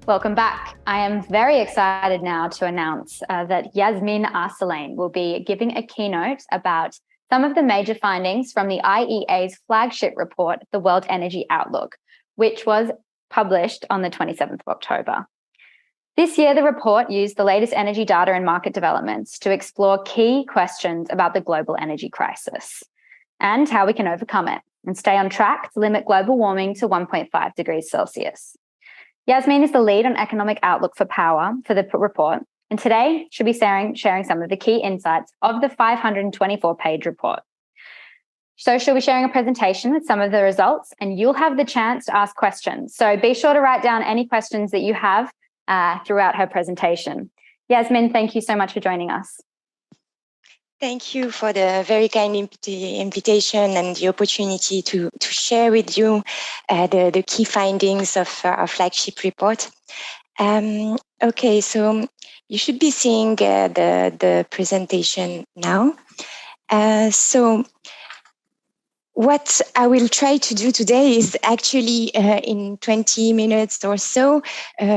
Welcome back. I am very excited now to announce that Yasmine Arsalane will be giving a keynote about some of the major findings from the IEA's flagship report, The World Energy Outlook, which was published on the 27th of October. This year, the report used the latest energy data and market developments to explore key questions about the global energy crisis and how we can overcome it and stay on track to limit global warming to 1.5 degrees Celsius. Yasmine is the lead on economic outlook for power for the report, and today she'll be sharing some of the key insights of the 524-page report. So she'll be sharing a presentation with some of the results, and you'll have the chance to ask questions. So be sure to write down any questions that you have throughout her presentation. Yasmine, thank you so much for joining us. Thank you for the very kind invitation and the opportunity to share with you the key findings of our flagship report. Okay, so you should be seeing the presentation now. So what I will try to do today is actually in 20 minutes or so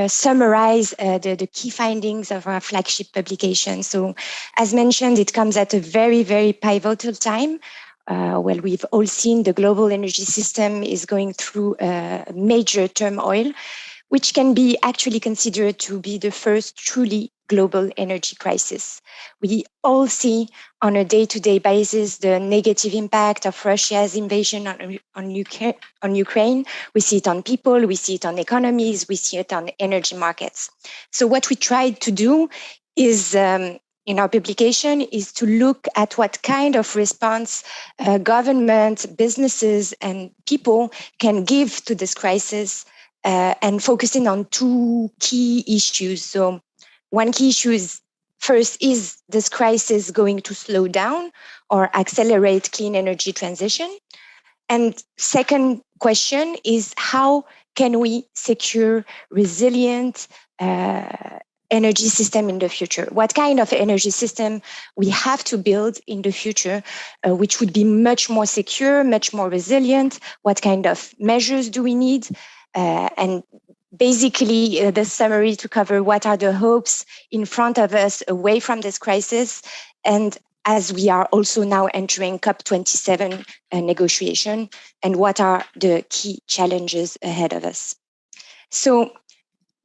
summarize the key findings of our flagship publication. So as mentioned, it comes at a very, very pivotal time. Well, we've all seen the global energy system is going through a major turmoil, which can be actually considered to be the first truly global energy crisis. We all see on a day-to-day basis the negative impact of Russia's invasion on Ukraine. We see it on people, we see it on economies, we see it on energy markets. So what we tried to do is, in our publication, is to look at what kind of response government, businesses, and people can give to this crisis, and focusing on two key issues. So one key issue is, first, is this crisis going to slow down or accelerate clean energy transition? And second question is, how can we secure resilient energy system in the future? What kind of energy system we have to build in the future, which would be much more secure, much more resilient? What kind of measures do we need? And basically, the summary to cover what are the hopes in front of us away from this crisis, and as we are also now entering COP27 negotiation, and what are the key challenges ahead of us. So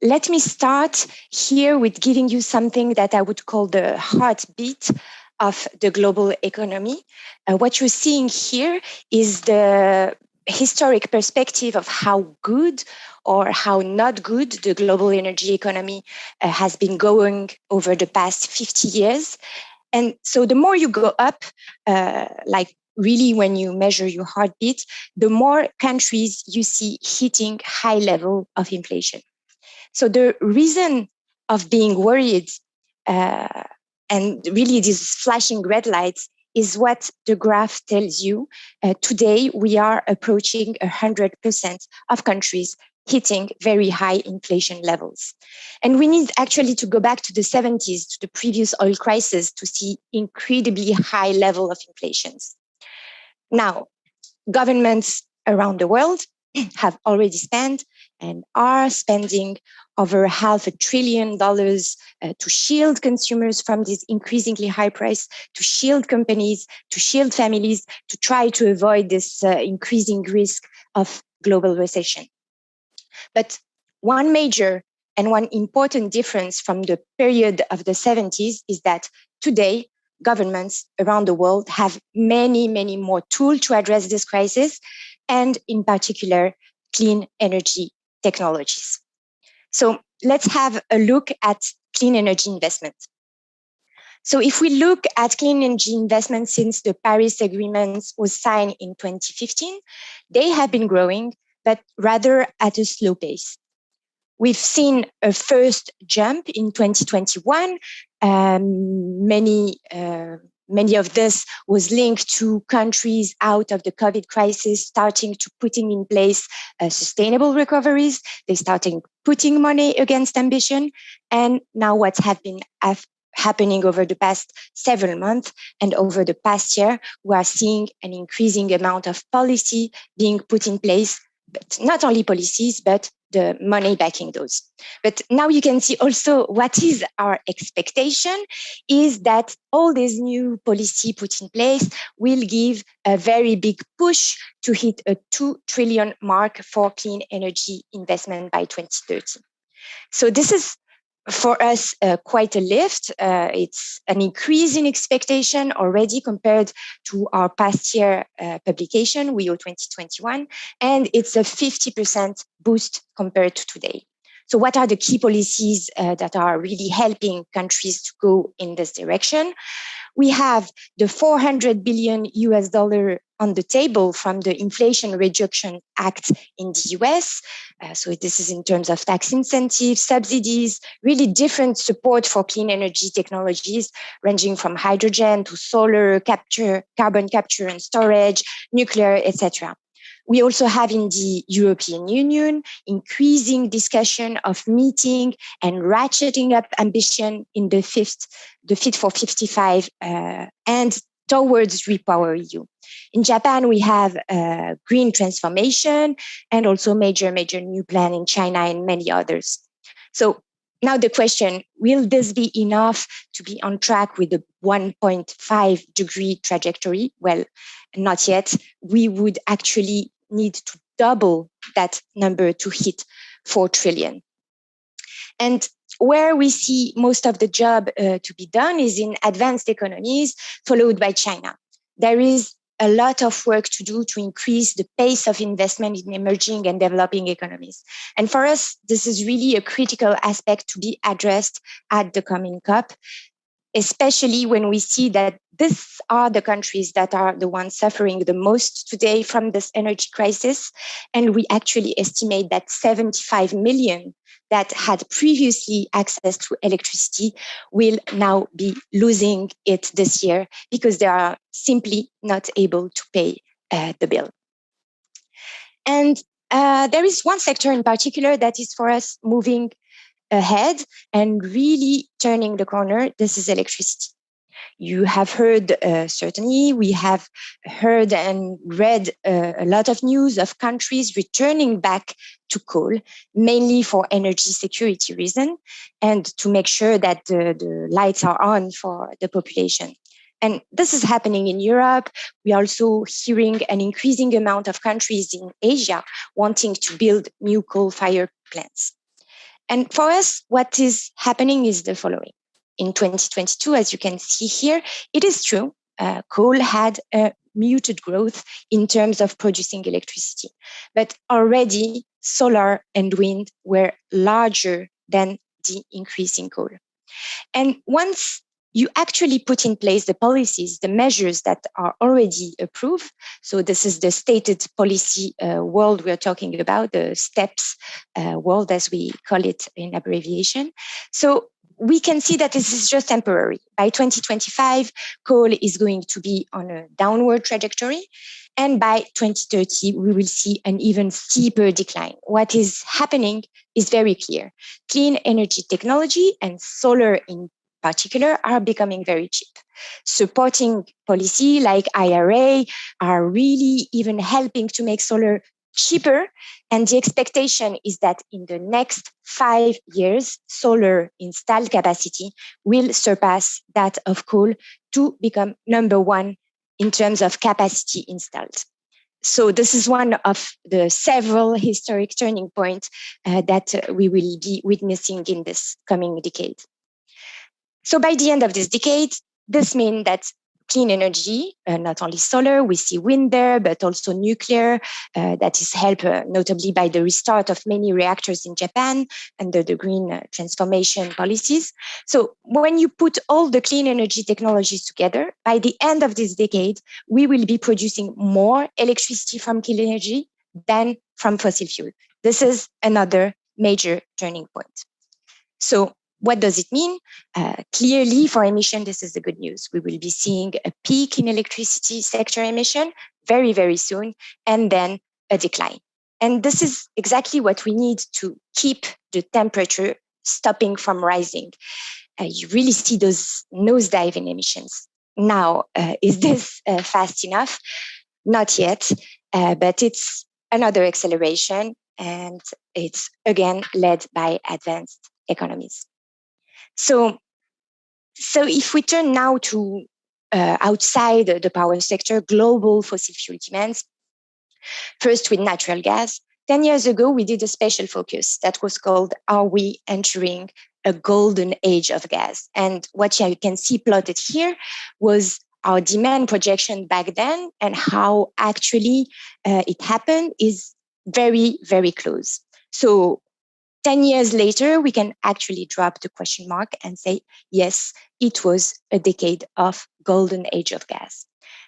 let me start here with giving you something that I would call the heartbeat of the global economy. What you're seeing here is the historic perspective of how good or how not good the global energy economy has been going over the past 50 years. And so the more you go up, like really when you measure your heartbeat, the more countries you see hitting high level of inflation. So the reason of being worried, and really these flashing red lights, is what the graph tells you. Today, we are approaching 100% of countries hitting very high inflation levels. And we need actually to go back to the 70s, to the previous oil crisis, to see incredibly high level of inflations. Now, governments around the world have already spent and are spending over $500 billion to shield consumers from this increasingly high price, to shield companies, to shield families, to try to avoid this increasing risk of global recession. But one major and one important difference from the period of the 70s is that today, governments around the world have many, many more tools to address this crisis, and in particular, clean energy technologies. So let's have a look at clean energy investment. So if we look at clean energy investment since the Paris Agreement was signed in 2015, they have been growing, but rather at a slow pace. We've seen a first jump in 2021. Many of this was linked to countries out of the COVID crisis starting to putting in place sustainable recoveries. They started putting money against ambition. And now what has been happening over the past several months. And over the past year, we are seeing an increasing amount of policy being put in place, but not only policies, but the money backing those. But now you can see also what is our expectation is that all this new policy put in place will give a very big push to hit a 2 trillion mark for clean energy investment by 2030. So this is for us quite a lift. It's an increase in expectation already compared to our past year publication, WEO 2021, and it's a 50% boost compared to today. So what are the key policies that are really helping countries to go in this direction? We have the $400 billion US on the table from the Inflation Reduction Act in the US. So this is in terms of tax incentives, subsidies, really different support for clean energy technologies, ranging from hydrogen to solar capture, carbon capture and storage, nuclear, etc. We also have in the European Union increasing discussion of meeting and ratcheting up ambition in the Fit for 55 and towards REPowerEU. In Japan, we have green transformation and also major new plan in China and many others. So now the question, will this be enough to be on track with the 1.5 degree trajectory? Well, not yet. We would actually need to double that number to hit 4 trillion. And where we see most of the job to be done is in advanced economies, followed by China. There is a lot of work to do to increase the pace of investment in emerging and developing economies. And for us, this is really a critical aspect to be addressed at the coming COP, especially when we see that these are the countries that are the ones suffering the most today from this energy crisis. And we actually estimate that 75 million that had previously access to electricity will now be losing it this year because they are simply not able to pay the bill. And there is one sector in particular that is for us moving ahead and really turning the corner. This is electricity. You have heard, certainly, we have heard and read a lot of news of countries returning back to coal, mainly for energy security reasons, and to make sure that the lights are on for the population. And this is happening in Europe. We are also hearing an increasing amount of countries in Asia wanting to build new coal-fired plants. And for us, what is happening is the following. In 2022, as you can see here, it is true, coal had a muted growth in terms of producing electricity, but already solar and wind were larger than the increase in coal. And once you actually put in place the policies, the measures that are already approved, so this is the stated policy world we're talking about, the STEPS world, as we call it in abbreviation. So we can see that this is just temporary. By 2025, coal is going to be on a downward trajectory. And by 2030, we will see an even steeper decline. What is happening is very clear. Clean energy technology and solar in particular are becoming very cheap. Supporting policy like IRA are really even helping to make solar cheaper. And the expectation is that in the next 5 years, solar installed capacity will surpass that of coal to become number one in terms of capacity installed. So this is one of the several historic turning points that we will be witnessing in this coming decade. So by the end of this decade, this means that clean energy, not only solar, we see wind there, but also nuclear, that is helped notably by the restart of many reactors in Japan under the green transformation policies. So when you put all the clean energy technologies together, by the end of this decade, we will be producing more electricity from clean energy than from fossil fuel. This is another major turning point. So what does it mean? Clearly, for emission, this is the good news. We will be seeing a peak in electricity sector emission very, very soon, and then a decline. And this is exactly what we need to keep the temperature stopping from rising. you really see those nosedive in emissions. Now, is this fast enough? Not yet, but it's another acceleration, and it's again led by advanced economies. So if we turn now to outside the power sector, global fossil fuel demands, first with natural gas. 10 years ago, we did a special focus that was called, Are We Entering a Golden Age of Gas? And what you can see plotted here was our demand projection back then, and how actually it happened is very, very close. So 10 years later, we can actually drop the question mark and say, yes, it was a decade of golden age of gas.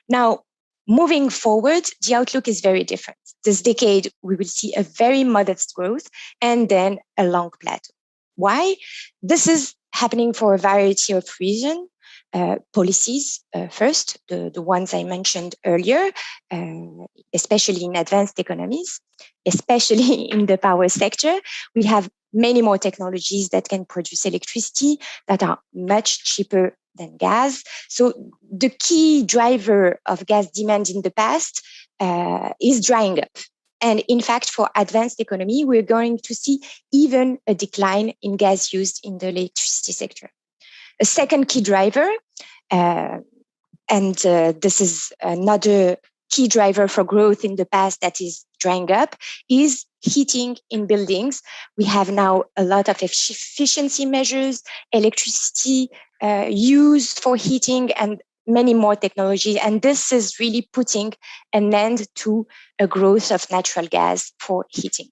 Now, moving forward, the outlook is very different. This decade, we will see a very modest growth and then a long plateau. Why? This is happening for a variety of reasons. Policies, first, the ones I mentioned earlier, especially in advanced economies, especially in the power sector. We have many more technologies that can produce electricity that are much cheaper than gas. So the key driver of gas demand in the past is drying up. And in fact, for advanced economy, we're going to see even a decline in gas used in the electricity sector. A second key driver, and this is another key driver for growth in the past that is drying up, is heating in buildings. We have now a lot of efficiency measures, electricity used for heating, and many more technologies. And this is really putting an end to a growth of natural gas for heating.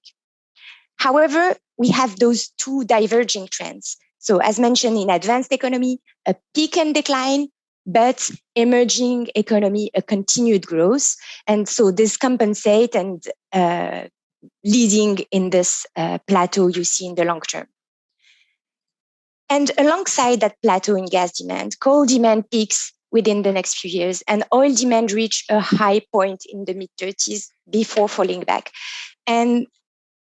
However, we have those two diverging trends. So as mentioned in advanced economy, a peak and decline, but emerging economy, a continued growth. And so this compensate and leading in this plateau you see in the long term. And alongside that plateau in gas demand, coal demand peaks within the next few years, and oil demand reach a high point in the mid-30s before falling back. And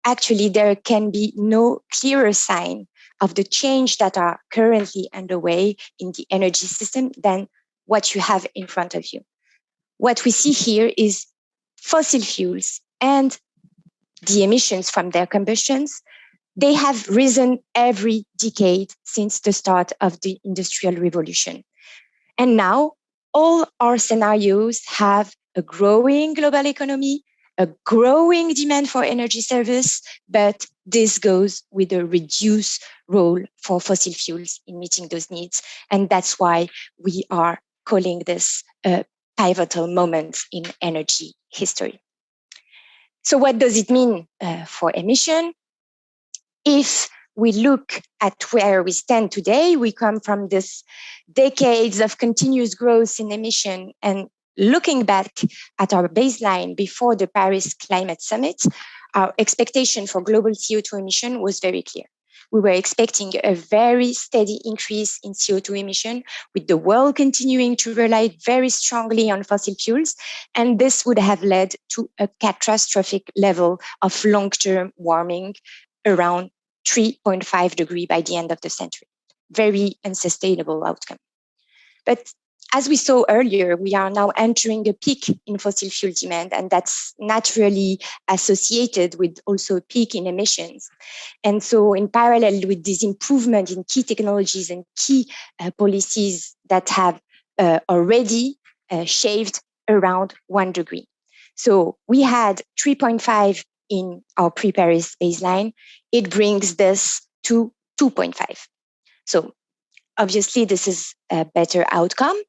actually, there can be no clearer sign of the change that are currently underway in the energy system than what you have in front of you. What we see here is fossil fuels and the emissions from their combustions. They have risen every decade since the start of the Industrial Revolution. And now all our scenarios have a growing global economy, a growing demand for energy service, but this goes with a reduced role for fossil fuels in meeting those needs. And that's why we are calling this a pivotal moment in energy history. So what does it mean for emission? If we look at where we stand today, we come from this decades of continuous growth in emission, and looking back at our baseline before the Paris Climate Summit, our expectation for global CO2 emission was very clear. We were expecting a very steady increase in CO2 emission, with the world continuing to rely very strongly on fossil fuels, and this would have led to a catastrophic level of long-term warming around 3.5 degrees by the end of the century. Very unsustainable outcome. But as we saw earlier, we are now entering a peak in fossil fuel demand, and that's naturally associated with also a peak in emissions. And so in parallel with this improvement in key technologies and key policies that have already shaved around 1 degree. So we had 3.5 in our pre-Paris baseline. It brings this to 2.5. So obviously this is a better outcome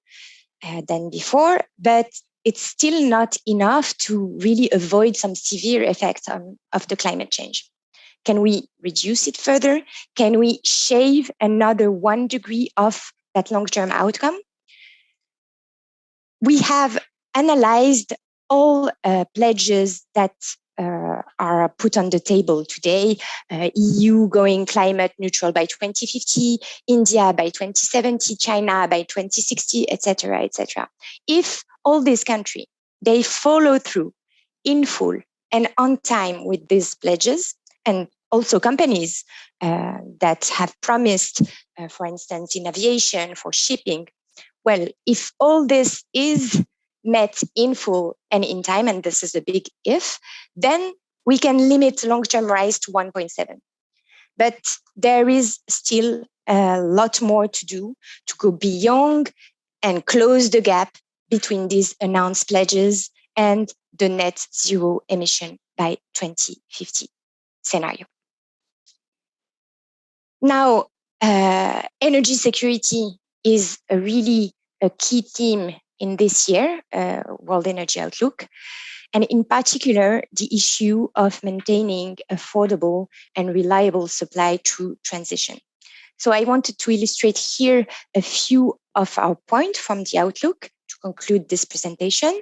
than before, but it's still not enough to really avoid some severe effects of the climate change. Can we reduce it further? Can we shave another 1 degree of that long-term outcome? We have analyzed all pledges that are put on the table today. EU going climate neutral by 2050, India by 2070, China by 2060, etc., etc. If all these countries, they follow through in full and on time with these pledges, and also companies that have promised, for instance, in aviation, for shipping. Well, if all this is met in full and in time, and this is a big if, then we can limit long-term rise to 1.7. But there is still a lot more to do to go beyond and close the gap between these announced pledges and the net zero emission by 2050 scenario. Now, energy security is really a key theme in this year, World Energy Outlook, and in particular, the issue of maintaining affordable and reliable supply through transition. So I wanted to illustrate here a few of our points from the Outlook to conclude this presentation.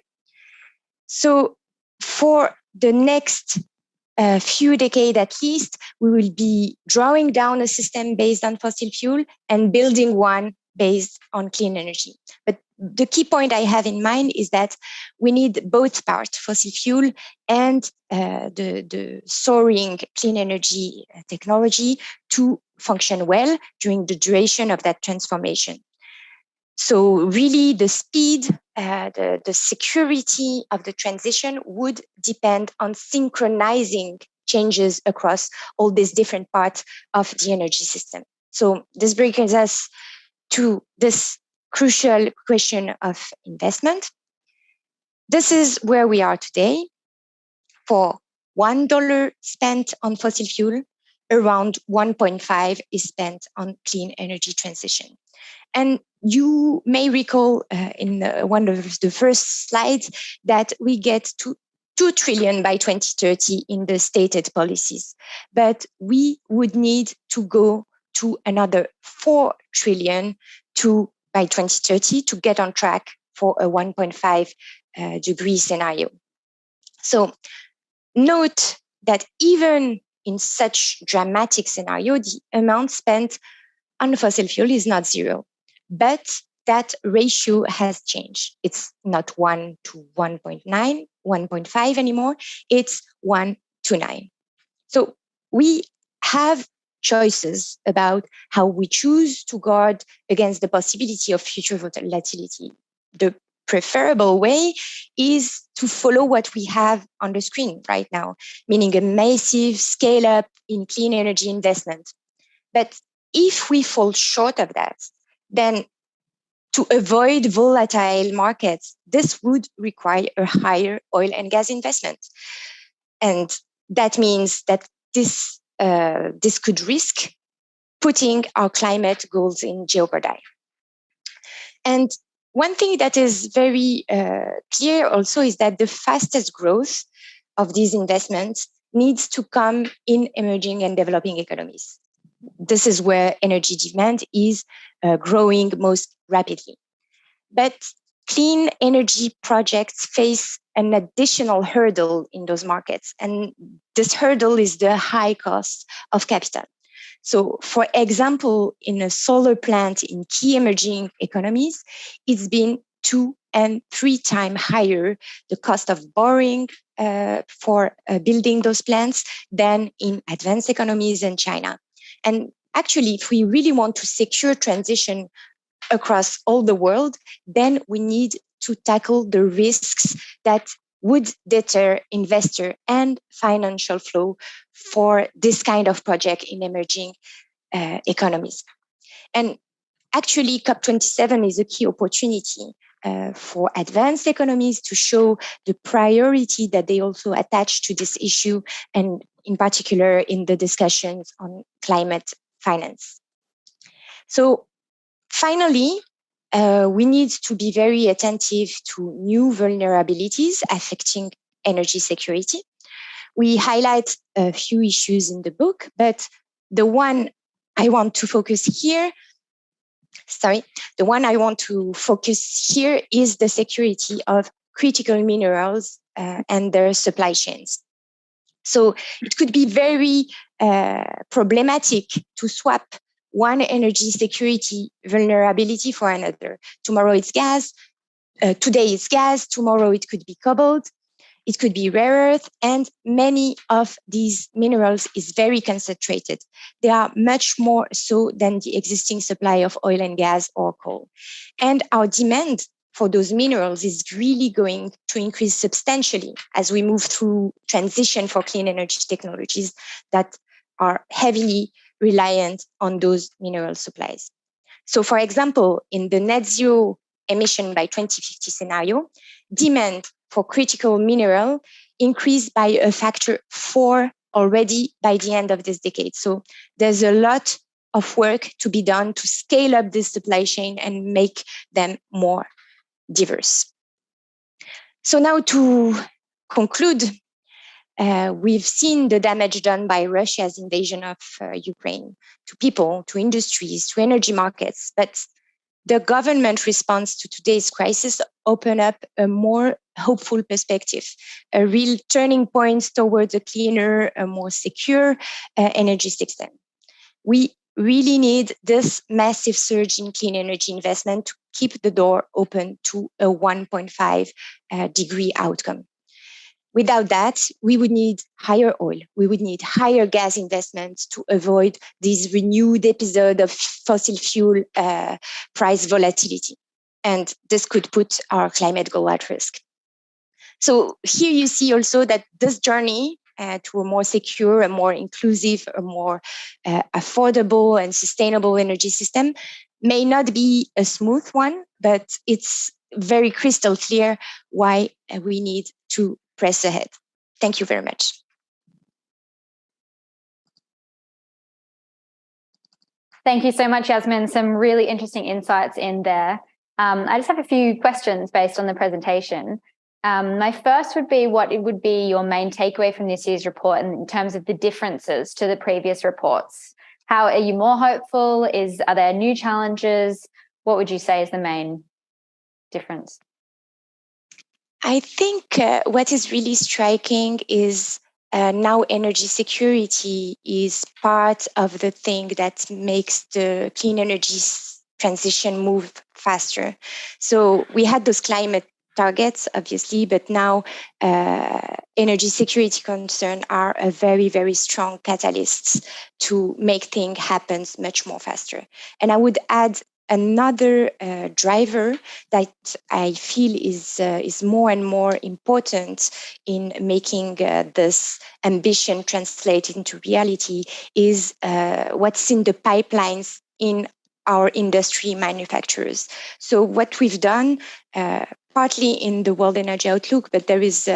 So for the next few decades at least, we will be drawing down a system based on fossil fuel and building one based on clean energy. But the key point I have in mind is that we need both parts, fossil fuel and the soaring clean energy technology, to function well during the duration of that transformation. So really the speed, the security of the transition would depend on synchronizing changes across all these different parts of the energy system. So this brings us to this crucial question of investment. This is where we are today. For $1 spent on fossil fuel, around 1.5 is spent on clean energy transition. And you may recall in one of the first slides that we get to 2 trillion by 2030 in the stated policies. But we would need to go to another 4 trillion by 2030 to get on track for a 1.5 degree scenario. So note that even in such dramatic scenario, the amount spent on fossil fuel is not zero. But that ratio has changed. It's not 1 to 1.9, 1.5 anymore. It's 1 to 9. So we have choices about how we choose to guard against the possibility of future volatility. The preferable way is to follow what we have on the screen right now, meaning a massive scale up in clean energy investment. But if we fall short of that, then to avoid volatile markets, this would require a higher oil and gas investment. And that means that this could risk putting our climate goals in jeopardy. And one thing that is very clear also is that the fastest growth of these investments needs to come in emerging and developing economies. This is where energy demand is growing most rapidly. But clean energy projects face an additional hurdle in those markets. And this hurdle is the high cost of capital. So, for example, in a solar plant in key emerging economies, it's been 2 and 3 times higher the cost of borrowing for building those plants than in advanced economies and China. And actually, if we really want to secure transition across all the world, then we need to tackle the risks that would deter investor and financial flow for this kind of project in emerging economies. And actually, COP27 is a key opportunity for advanced economies to show the priority that they also attach to this issue, and in particular in the discussions on climate finance. So finally, we need to be very attentive to new vulnerabilities affecting energy security. We highlight a few issues in the book, but the one I want to focus here is the security of critical minerals and their supply chains. So it could be very problematic to swap one energy security vulnerability for another. Tomorrow it's gas, today it's gas, tomorrow it could be cobalt. it could be rare earth, and many of these minerals is very concentrated. They are much more so than the existing supply of oil and gas or coal. And our demand for those minerals is really going to increase substantially as we move through transition for clean energy technologies that are heavily reliant on those mineral supplies. So for example, in the net zero emission by 2050 scenario, demand for critical mineral increased by a factor 4 already by the end of this decade. So there's a lot of work to be done to scale up this supply chain and make them more diverse. So now to conclude, we've seen the damage done by Russia's invasion of Ukraine to people, to industries, to energy markets. But the government response to today's crisis opened up a more hopeful perspective, a real turning point towards a cleaner, a more secure energy system. We really need this massive surge in clean energy investment to keep the door open to a 1.5 degree outcome. Without that, we would need higher oil, we would need higher gas investments to avoid this renewed episode of fossil fuel price volatility. And this could put our climate goal at risk. So here you see also that this journey to a more secure, a more inclusive, a more affordable and sustainable energy system may not be a smooth one, but it's very crystal clear why we need to press ahead. Thank you very much. Thank you so much, Yasmine. Some really interesting insights in there. I just have a few questions based on the presentation. My first would be, what would be your main takeaway from this year's report in terms of the differences to the previous reports? How are you more hopeful? Are there new challenges? What would you say is the main difference? I think what is really striking is now energy security is part of the thing that makes the clean energy transition move faster. So we had those climate targets, obviously, but now energy security concerns are a very, very strong catalyst to make things happen much more faster. And I would add another driver that I feel is more and more important in making this ambition translate into reality is what's in the pipelines in our industry manufacturers. So what we've done, partly in the World Energy Outlook, but there is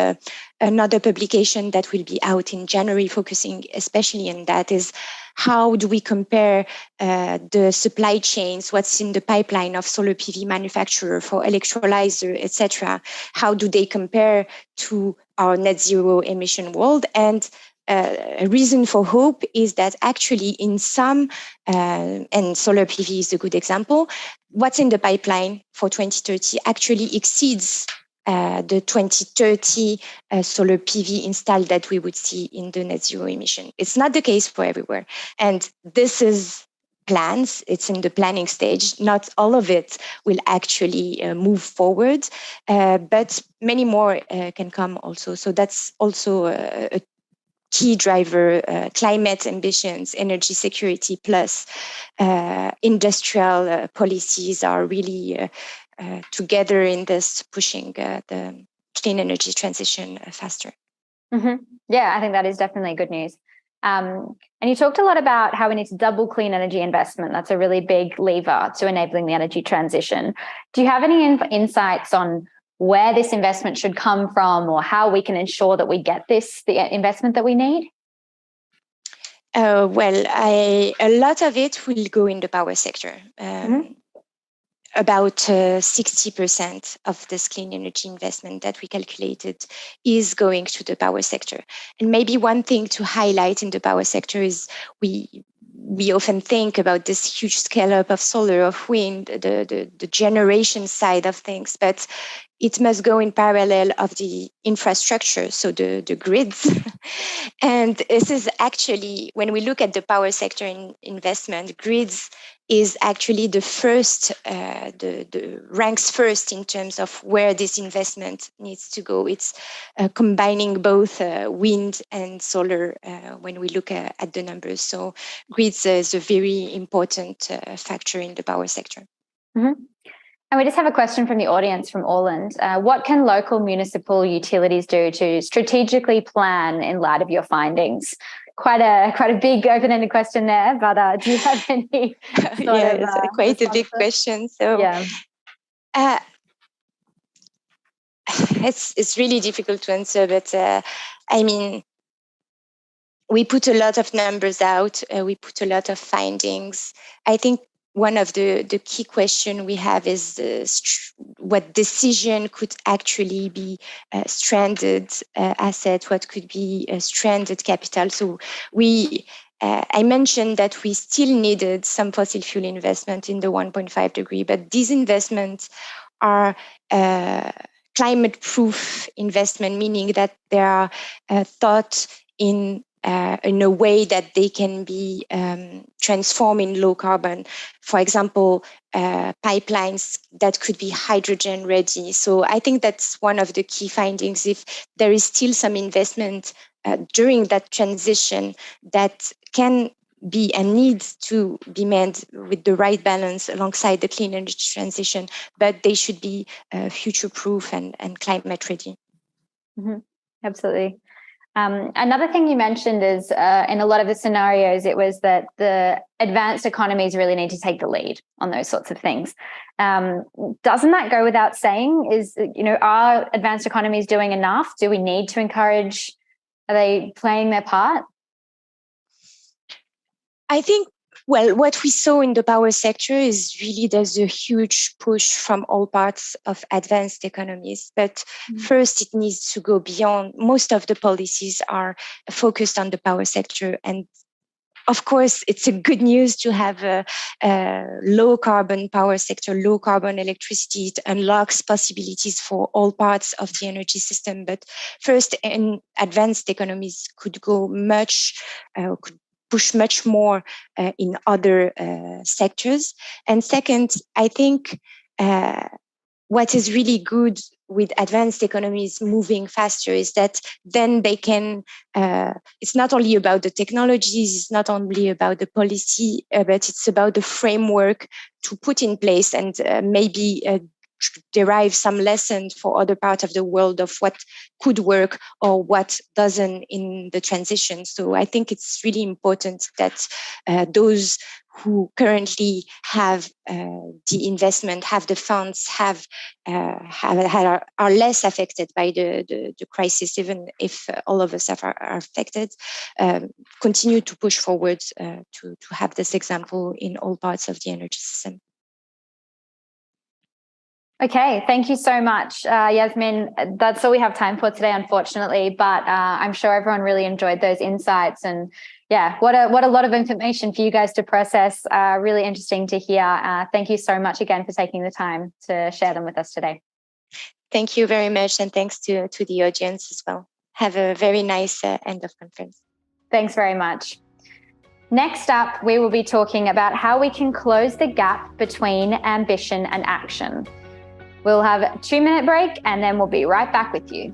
another publication that will be out in January focusing especially on that, is how do we compare the supply chains, what's in the pipeline of solar PV manufacturer for electrolyzer, etc. How do they compare to our net zero emission world? And a reason for hope is that actually in some, and solar PV is a good example, what's in the pipeline for 2030 actually exceeds the 2030 solar PV installed that we would see in the net zero emission. It's not the case for everywhere. And this is plans, it's in the planning stage. Not all of it will actually move forward, but many more can come also. So that's also a key driver, climate ambitions, energy security, plus industrial policies are really together in this, pushing the clean energy transition faster. Mm-hmm. Yeah, I think that is definitely good news. And you talked a lot about how we need to double clean energy investment. That's a really big lever to enabling the energy transition. Do you have any insights on where this investment should come from, or how we can ensure that we get the investment that we need? Well, a lot of it will go in the power sector. About 60% of this clean energy investment that we calculated is going to the power sector. And maybe one thing to highlight in the power sector is we often think about this huge scale up of solar, of wind, the generation side of things, but it must go in parallel of the infrastructure, so the grids And this is actually, when we look at the power sector investment, grids is actually the first, the ranks first in terms of where this investment needs to go. It's combining both wind and solar when we look at the numbers. So grids is a very important factor in the power sector. Mm-hmm. And we just have a question from the audience from Orland. What can local municipal utilities do to strategically plan in light of your findings? Quite a big open-ended question there, but do you have any quite a big question. So yeah. It's really difficult to answer, but I mean, we put a lot of numbers out. We put a lot of findings. I think one of the key question we have is what decision could actually be stranded asset, what could be stranded capital. So I mentioned that we still needed some fossil fuel investment in the 1.5 degree, but these investments are climate-proof investment, meaning that they are thought in a way that they can be transformed in low carbon. For example, pipelines that could be hydrogen ready. So I think that's one of the key findings. If there is still some investment during that transition that can be and needs to be made with the right balance alongside the clean energy transition, but they should be future-proof and climate ready. Mm-hmm. Absolutely. Another thing you mentioned is in a lot of the scenarios, it was that the advanced economies really need to take the lead on those sorts of things. Doesn't that go without saying? Are advanced economies doing enough? Do we need to encourage? Are they playing their part? I think, well, what we saw in the power sector is really there's a huge push from all parts of advanced economies. But first, it needs to go beyond. Most of the policies are focused on the power sector. And of course, it's a good news to have a low carbon power sector, low carbon electricity. It unlocks possibilities for all parts of the energy system. But first, in advanced economies could go could push much more in other sectors. And second, I think what is really good with advanced economies moving faster is that then they can, it's not only about the technologies, it's not only about the policy, but it's about the framework to put in place and maybe derive some lessons for other parts of the world of what could work or what doesn't in the transition. So I think it's really important that those who currently have the investment, have the funds, are less affected by the crisis, even if all of us are affected, continue to push forward to have this example in all parts of the energy system. Okay, thank you so much, Yasmine. That's all we have time for today, unfortunately, but I'm sure everyone really enjoyed those insights. And yeah, what a lot of information for you guys to process. Really interesting to hear. Thank you so much again for taking the time to share them with us today. Thank you very much, and thanks to the audience as well. Have a very nice end of conference. Thanks very much. Next up, we will be talking about how we can close the gap between ambition and action. We'll have a 2-minute break and then we'll be right back with you.